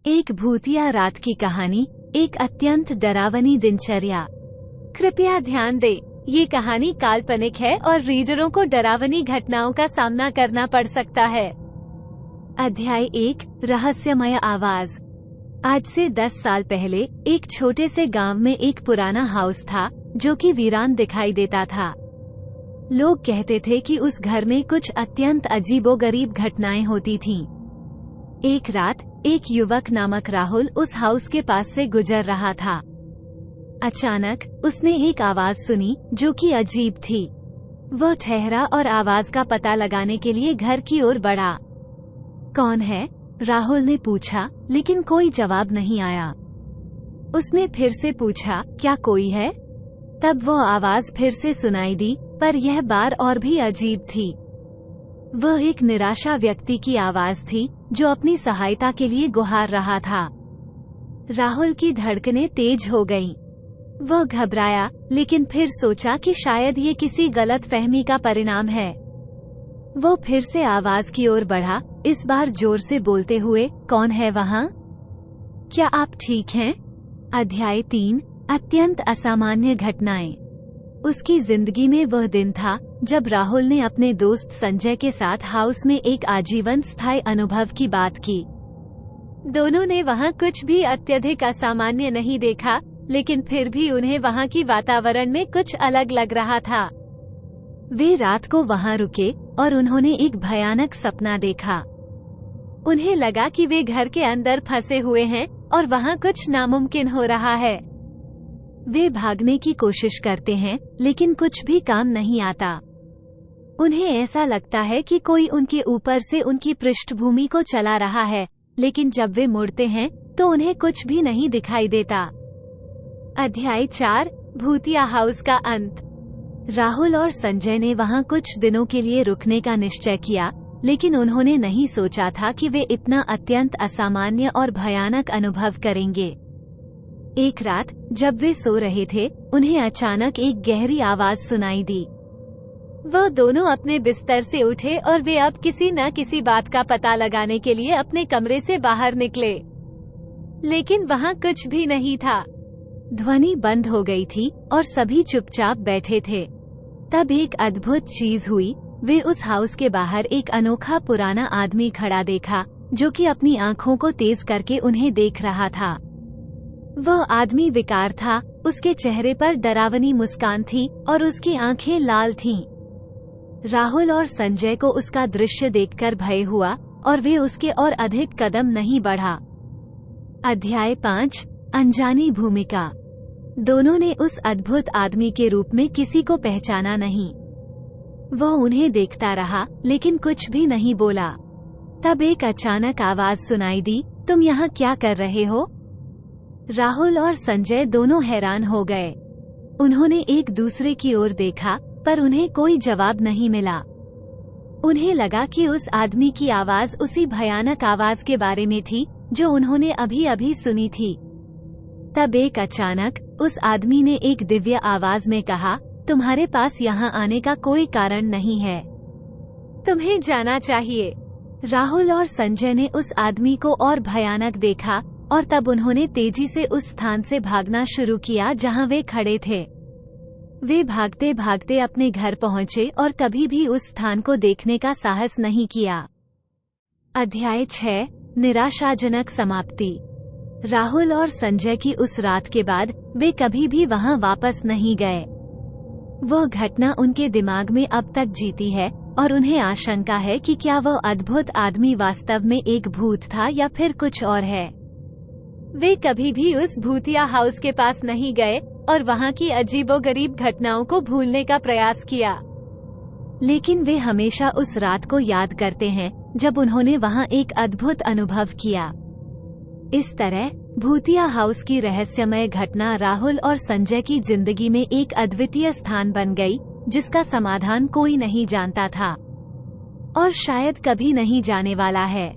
एक भूतिया रात की कहानी, एक अत्यंत डरावनी दिनचर्या। कृपया ध्यान दें, ये कहानी काल्पनिक है और रीडरों को डरावनी घटनाओं का सामना करना पड़ सकता है। अध्याय 1, रहस्यमय आवाज। आज से 10 साल पहले एक छोटे से गांव में एक पुराना हाउस था जो कि वीरान दिखाई देता था। लोग कहते थे कि उस घर में कुछ अत्यंत अजीबोगरीब घटनाएं होती थीं। एक रात एक युवक नामक राहुल उस हाउस के पास से गुजर रहा था। अचानक उसने एक आवाज सुनी जो कि अजीब थी। वह ठहरा और आवाज का पता लगाने के लिए घर की ओर बढ़ा। कौन है? राहुल ने पूछा, लेकिन कोई जवाब नहीं आया। उसने फिर से पूछा, क्या कोई है? तब वह आवाज फिर से सुनाई दी, पर यह बार और भी अजीब थी। वह एक निराशा व्यक्ति की आवाज थी जो अपनी सहायता के लिए गुहार रहा था। राहुल की धड़कनें तेज हो गईं। वह घबराया, लेकिन फिर सोचा कि शायद ये किसी गलतफहमी का परिणाम है। वो फिर से आवाज की ओर बढ़ा, इस बार जोर से बोलते हुए, कौन है वहाँ? क्या आप ठीक हैं? अध्याय 3, अत्यंत असामान्य घटनाएं। उसकी जिंदगी में वह दिन था जब राहुल ने अपने दोस्त संजय के साथ हाउस में एक आजीवन स्थायी अनुभव की बात की। दोनों ने वहां कुछ भी अत्यधिक असामान्य नहीं देखा, लेकिन फिर भी उन्हें वहां की वातावरण में कुछ अलग लग रहा था। वे रात को वहां रुके और उन्होंने एक भयानक सपना देखा। उन्हें लगा कि वे घर के अंदर फंसे हुए हैं और वहां कुछ नामुमकिन हो रहा है। वे भागने की कोशिश करते हैं, लेकिन कुछ भी काम नहीं आता। उन्हें ऐसा लगता है कि कोई उनके ऊपर से उनकी पृष्ठभूमि को चला रहा है, लेकिन जब वे मुड़ते हैं तो उन्हें कुछ भी नहीं दिखाई देता। अध्याय 4, भूतिया हाउस का अंत। राहुल और संजय ने वहां कुछ दिनों के लिए रुकने का निश्चय किया, लेकिन उन्होंने नहीं सोचा था कि वे इतना अत्यंत असामान्य और भयानक अनुभव करेंगे। एक रात जब वे सो रहे थे, उन्हें अचानक एक गहरी आवाज सुनाई दी। वह दोनों अपने बिस्तर से उठे और वे अब किसी न किसी बात का पता लगाने के लिए अपने कमरे से बाहर निकले, लेकिन वहां कुछ भी नहीं था। ध्वनि बंद हो गई थी और सभी चुपचाप बैठे थे। तब एक अद्भुत चीज हुई। वे उस हाउस के बाहर एक अनोखा पुराना आदमी खड़ा देखा, जो कि अपनी आंखों को तेज करके उन्हें देख रहा था। वह आदमी विकार था, उसके चेहरे पर डरावनी मुस्कान थी और उसकी आंखें लाल थीं। राहुल और संजय को उसका दृश्य देखकर भय हुआ और वे उसके और अधिक कदम नहीं बढ़ा। अध्याय 5, अनजानी भूमिका। दोनों ने उस अद्भुत आदमी के रूप में किसी को पहचाना नहीं। वह उन्हें देखता रहा, लेकिन कुछ भी नहीं बोला। तब एक अचानक आवाज सुनाई दी, तुम यहाँ क्या कर रहे हो? राहुल और संजय दोनों हैरान हो गए। उन्होंने एक दूसरे की ओर देखा, पर उन्हें कोई जवाब नहीं मिला। उन्हें लगा कि उस आदमी की आवाज उसी भयानक आवाज के बारे में थी जो उन्होंने अभी अभी सुनी थी। तब एक अचानक उस आदमी ने एक दिव्य आवाज में कहा, तुम्हारे पास यहाँ आने का कोई कारण नहीं है, तुम्हें जाना चाहिए। राहुल और संजय ने उस आदमी को और भयानक देखा और तब उन्होंने तेजी से उस स्थान से भागना शुरू किया जहां वे खड़े थे। वे भागते भागते अपने घर पहुंचे और कभी भी उस स्थान को देखने का साहस नहीं किया। अध्याय 6, निराशाजनक समाप्ति। राहुल और संजय की उस रात के बाद वे कभी भी वहां वापस नहीं गए। वह घटना उनके दिमाग में अब तक जीती है और उन्हें आशंका है कि क्या वह अद्भुत आदमी वास्तव में एक भूत था या फिर कुछ और है। वे कभी भी उस भूतिया हाउस के पास नहीं गए और वहां की अजीबोगरीब घटनाओं को भूलने का प्रयास किया, लेकिन वे हमेशा उस रात को याद करते हैं जब उन्होंने वहां एक अद्भुत अनुभव किया। इस तरह भूतिया हाउस की रहस्यमय घटना राहुल और संजय की जिंदगी में एक अद्वितीय स्थान बन गई, जिसका समाधान कोई नहीं जानता था और शायद कभी नहीं जाने वाला है।